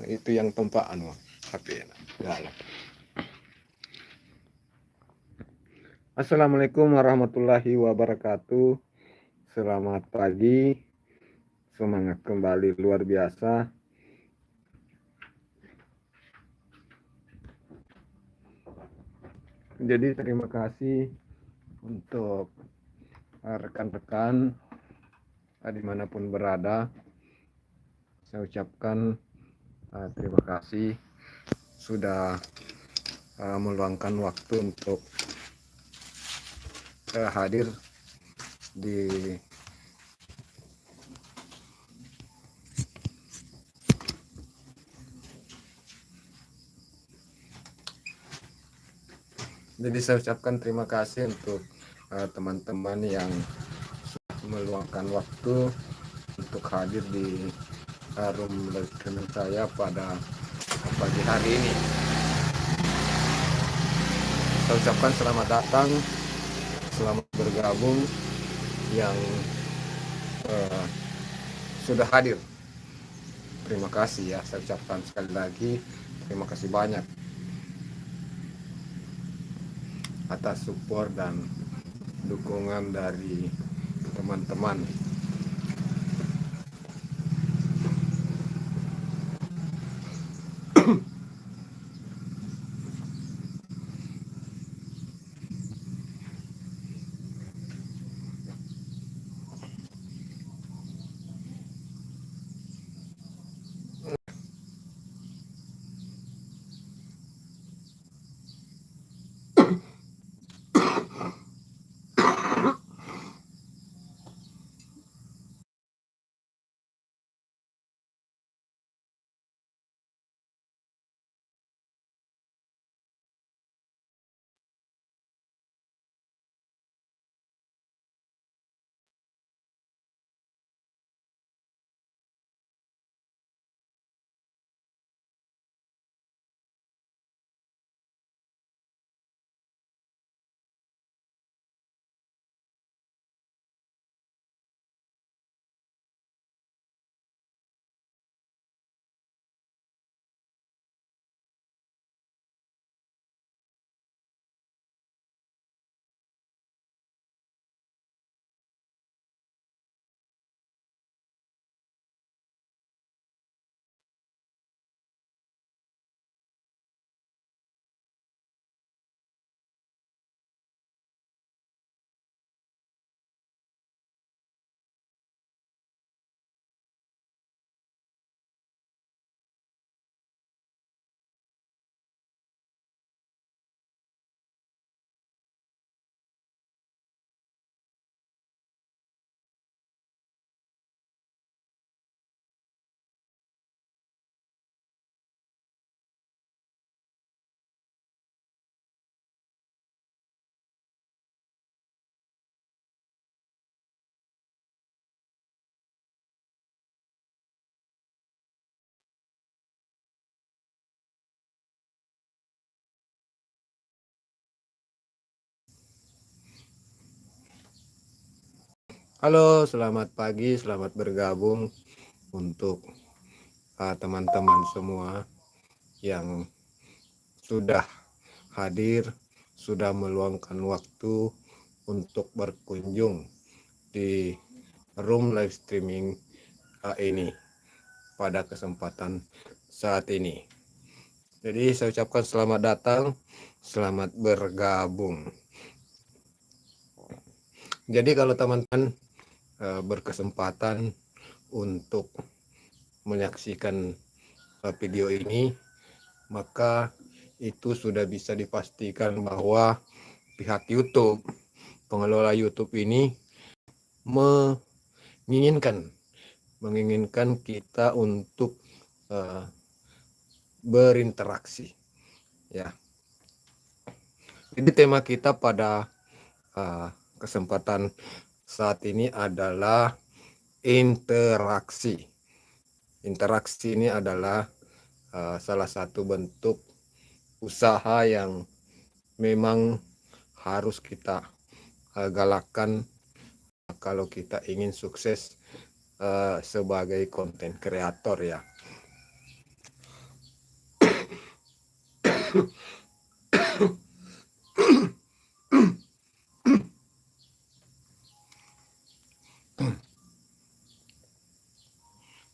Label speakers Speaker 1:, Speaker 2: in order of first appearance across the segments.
Speaker 1: itu yang tempat anu HP galak. Assalamualaikum warahmatullahi wabarakatuh. Selamat pagi. Semangat kembali luar biasa. Jadi terima kasih untuk rekan-rekan dimanapun berada. Saya ucapkan terima kasih sudah meluangkan waktu untuk hadir di jadi saya ucapkan terima kasih untuk teman-teman yang sudah meluangkan waktu untuk hadir di room live streaming saya pada pagi hari ini. Saya ucapkan selamat datang, selamat bergabung yang sudah hadir. Terima kasih ya, saya ucapkan sekali lagi terima kasih banyak atas support dan dukungan dari teman-teman. Halo, selamat pagi, selamat bergabung untuk teman-teman semua yang sudah hadir, sudah meluangkan waktu untuk berkunjung di room live streaming ini pada kesempatan saat ini. Jadi saya ucapkan selamat datang, selamat bergabung. Jadi kalau teman-teman berkesempatan untuk menyaksikan video ini, maka itu sudah bisa dipastikan bahwa pihak YouTube, pengelola YouTube ini menginginkan kita untuk berinteraksi, ya. Jadi tema kita pada kesempatan saat ini adalah interaksi. Interaksi ini adalah salah satu bentuk usaha yang memang harus kita galakkan kalau kita ingin sukses sebagai konten kreator, ya.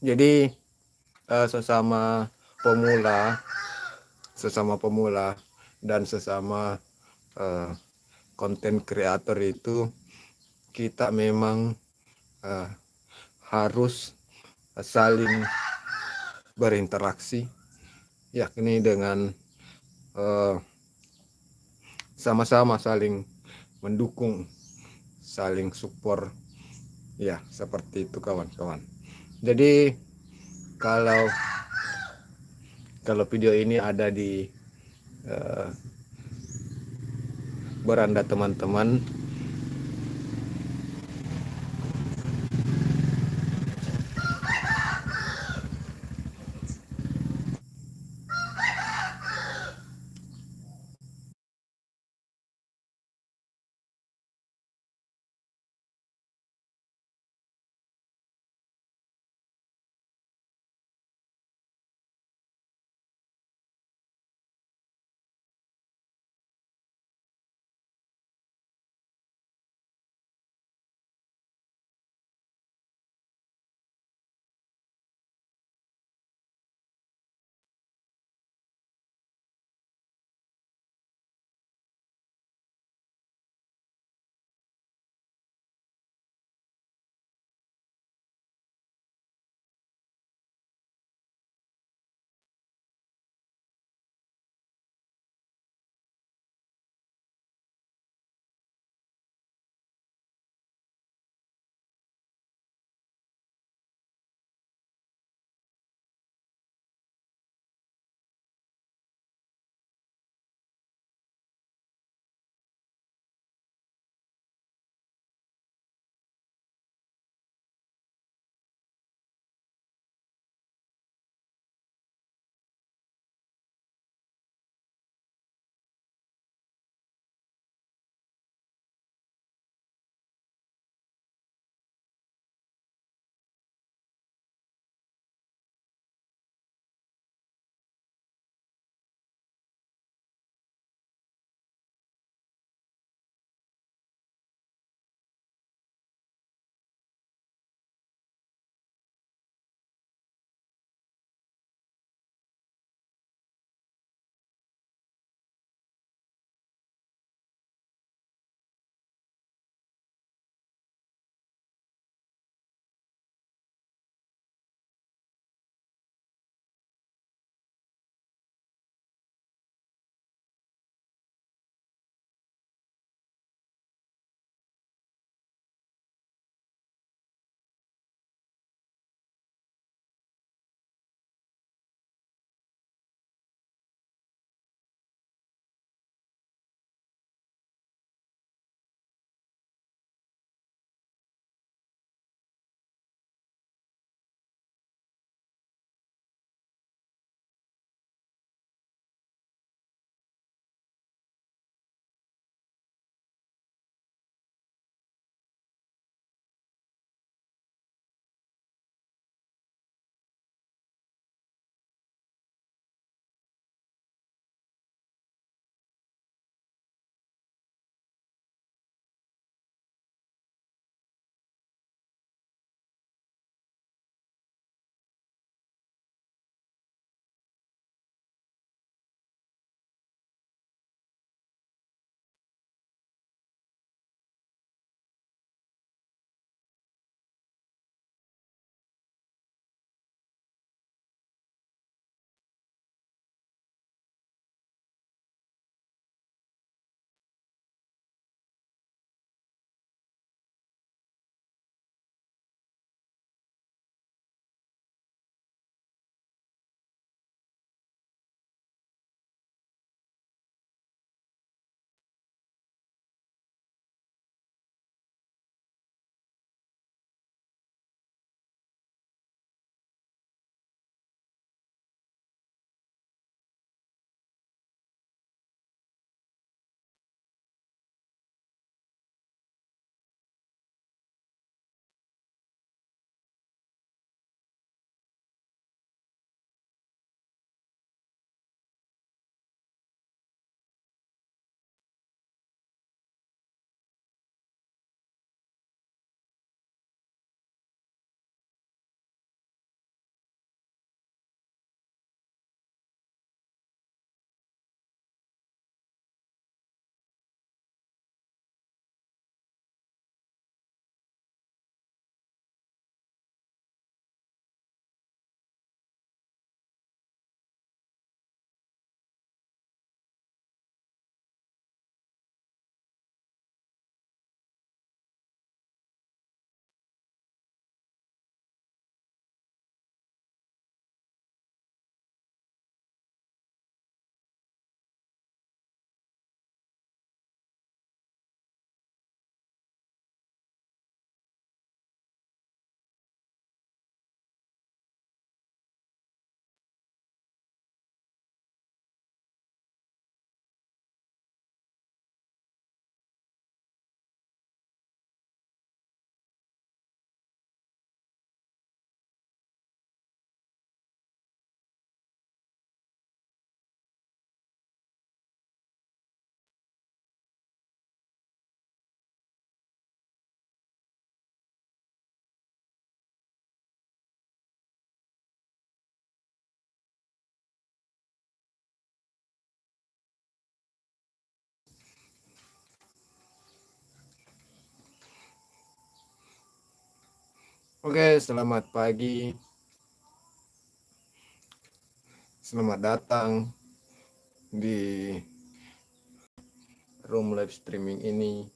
Speaker 1: Jadi sesama pemula, sesama pemula dan sesama konten kreator itu kita memang eh, harus saling berinteraksi, yakni dengan eh, sama-sama saling mendukung, saling support, ya seperti itu kawan-kawan. Jadi kalau kalau video ini ada di eh, beranda teman-teman, Oke, selamat pagi. Selamat datang di room live streaming ini.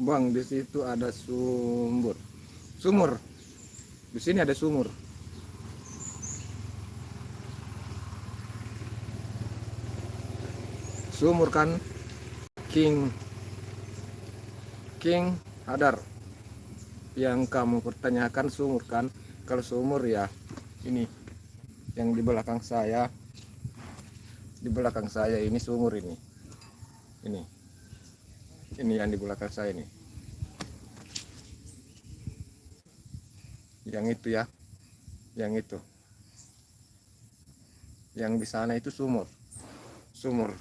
Speaker 1: Bang, di situ ada sumur. Sumur. Di sini ada sumur. Sumur kan? King King Hadar. Yang kamu pertanyakan sumur kan? Kalau sumur ya ini yang di belakang saya. Di belakang saya ini sumur ini. Ini. Ini yang di belakang saya ini. Yang itu ya. Yang itu. Yang di sana itu sumur. Sumur.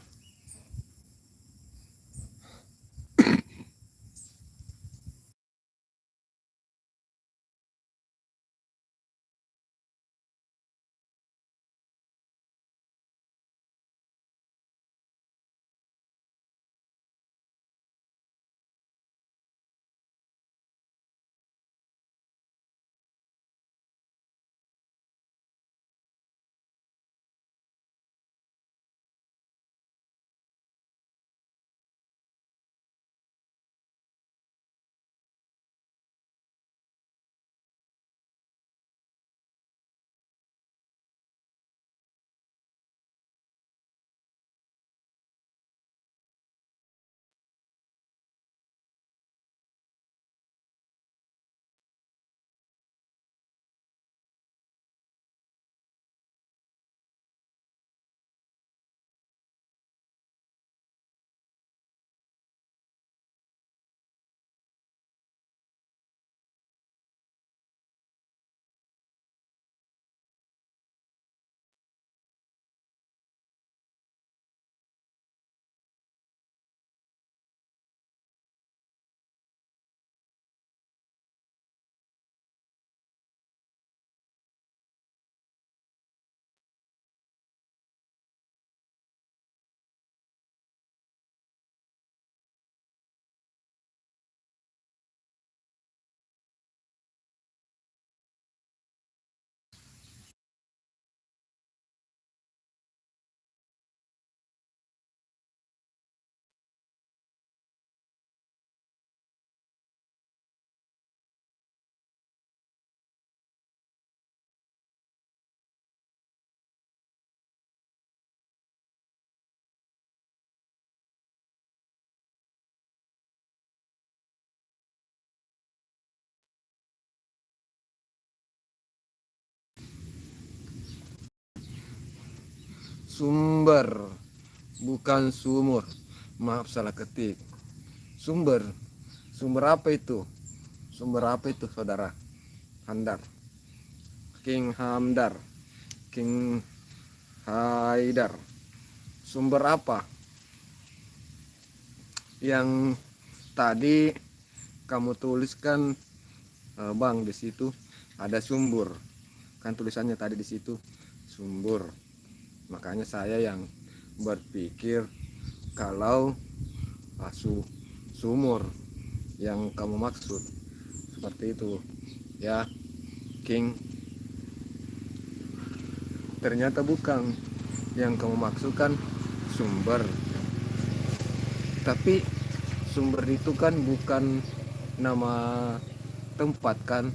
Speaker 1: sumber, bukan sumur. Maaf, salah ketik. Sumber. Sumber apa itu? Sumber apa itu, saudara? Handar. King Hamdar. King Haidar. Sumber apa? Yang tadi kamu tuliskan, Bang, di situ ada sumber. Kan tulisannya tadi di situ sumber. Makanya saya yang berpikir kalau sumur yang kamu maksud seperti itu ya, King. Ternyata bukan, yang kamu maksudkan sumber. Tapi sumber itu kan bukan nama tempat kan.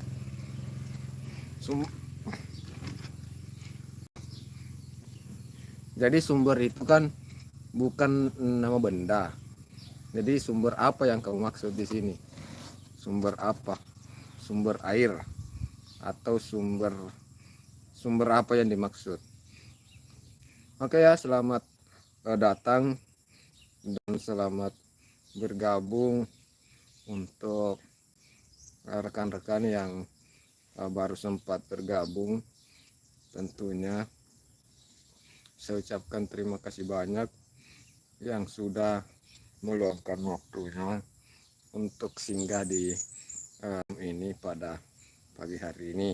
Speaker 1: Jadi sumber itu kan bukan nama benda. Jadi sumber apa yang kamu maksud di sini? Sumber apa? Sumber air atau sumber apa yang dimaksud? Oke ya, selamat datang dan selamat bergabung untuk rekan-rekan yang baru sempat bergabung. Tentunya saya ucapkan terima kasih banyak yang sudah meluangkan waktunya untuk singgah di ini pada pagi hari ini.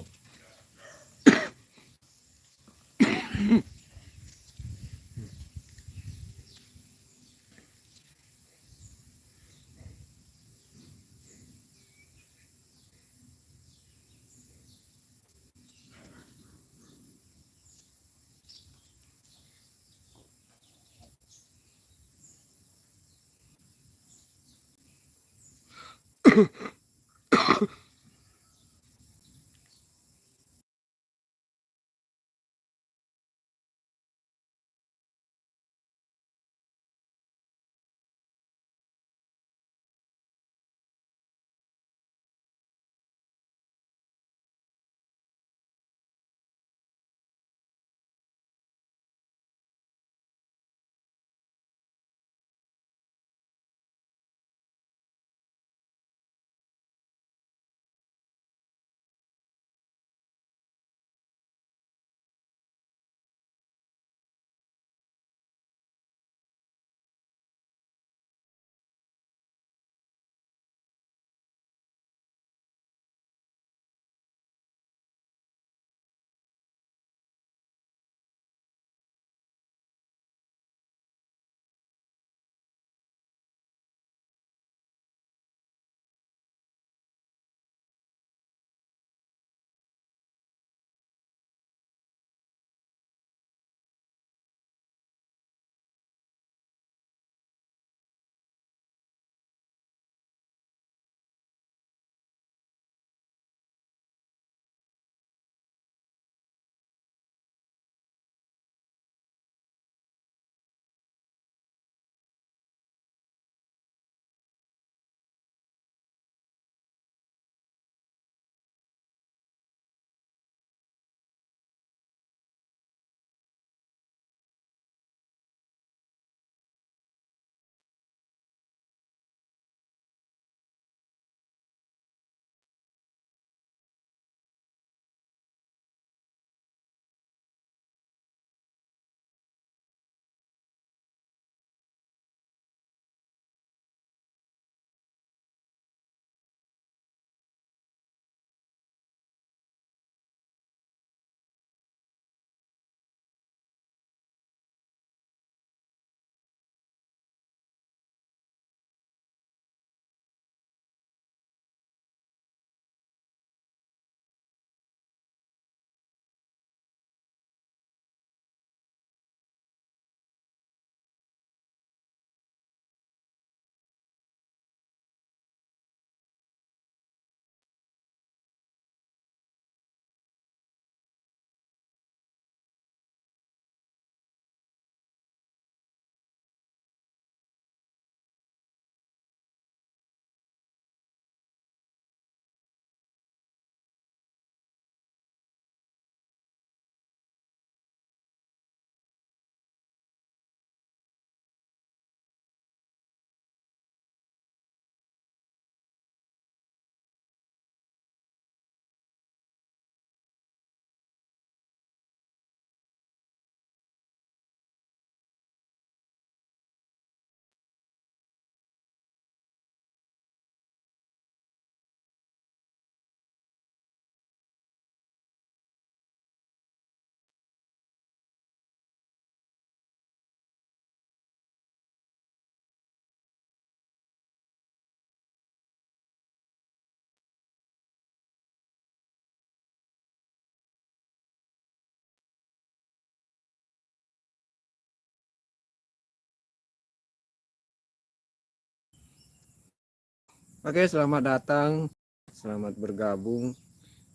Speaker 1: Oke, selamat datang, selamat bergabung.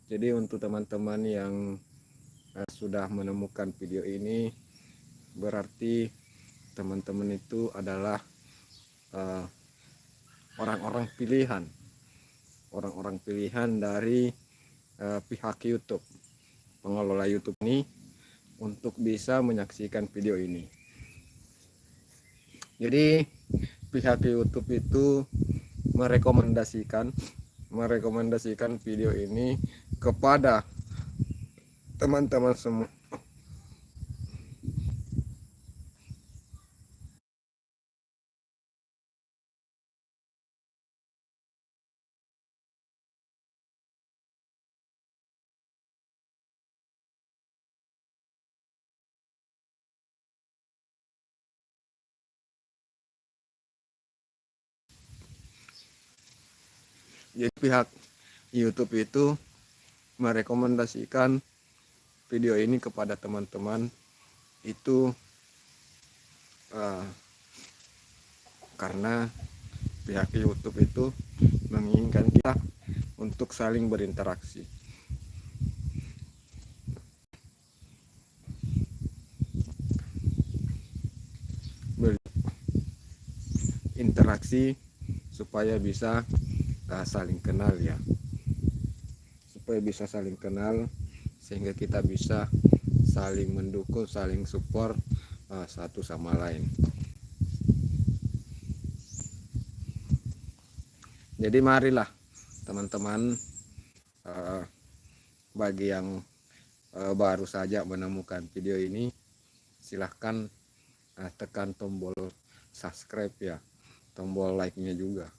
Speaker 1: Jadi untuk teman-teman yang sudah menemukan video ini, berarti teman-teman itu adalah eh, orang-orang pilihan, orang-orang pilihan dari pihak YouTube, pengelola YouTube ini, untuk bisa menyaksikan video ini. Jadi pihak YouTube itu merekomendasikan video ini kepada teman-teman semua. Jadi pihak YouTube itu merekomendasikan video ini kepada teman-teman itu uh, karena pihak YouTube itu menginginkan kita untuk saling berinteraksi. Berinteraksi supaya bisa saling kenal ya. Supaya bisa saling kenal sehingga kita bisa saling mendukung, saling support satu sama lain. Jadi marilah teman-teman, bagi yang baru saja menemukan video ini, silahkan tekan tombol subscribe ya, tombol like-nya juga.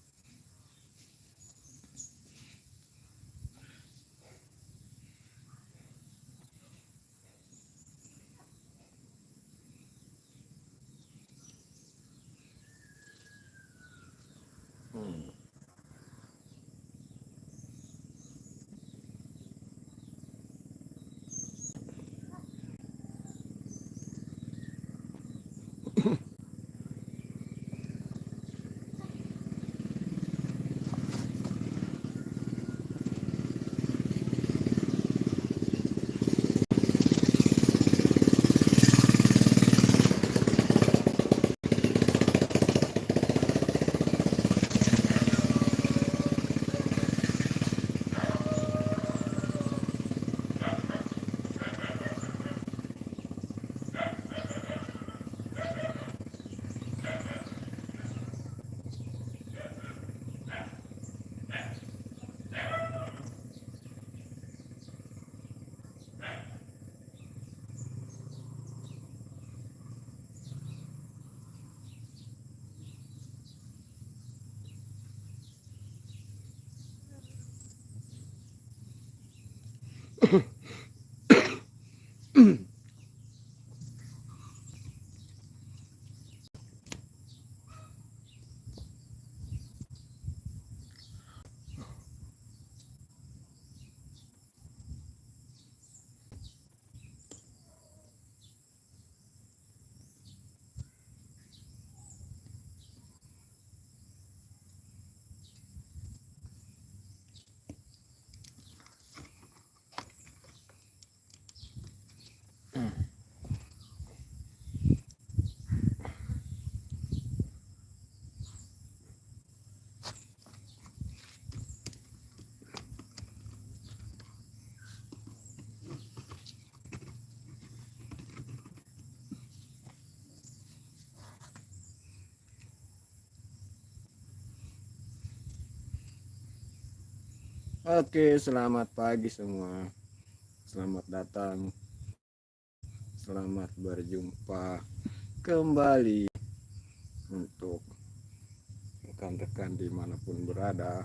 Speaker 1: Oke, selamat pagi semua. Selamat datang. Selamat berjumpa kembali untuk rekan-rekan dimanapun berada.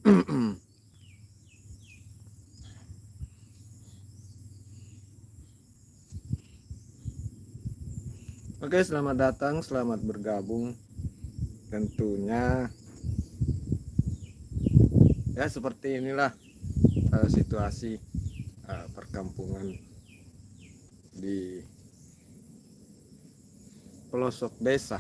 Speaker 1: Oke, selamat datang, selamat bergabung. Tentunya ya seperti inilah situasi perkampungan di pelosok desa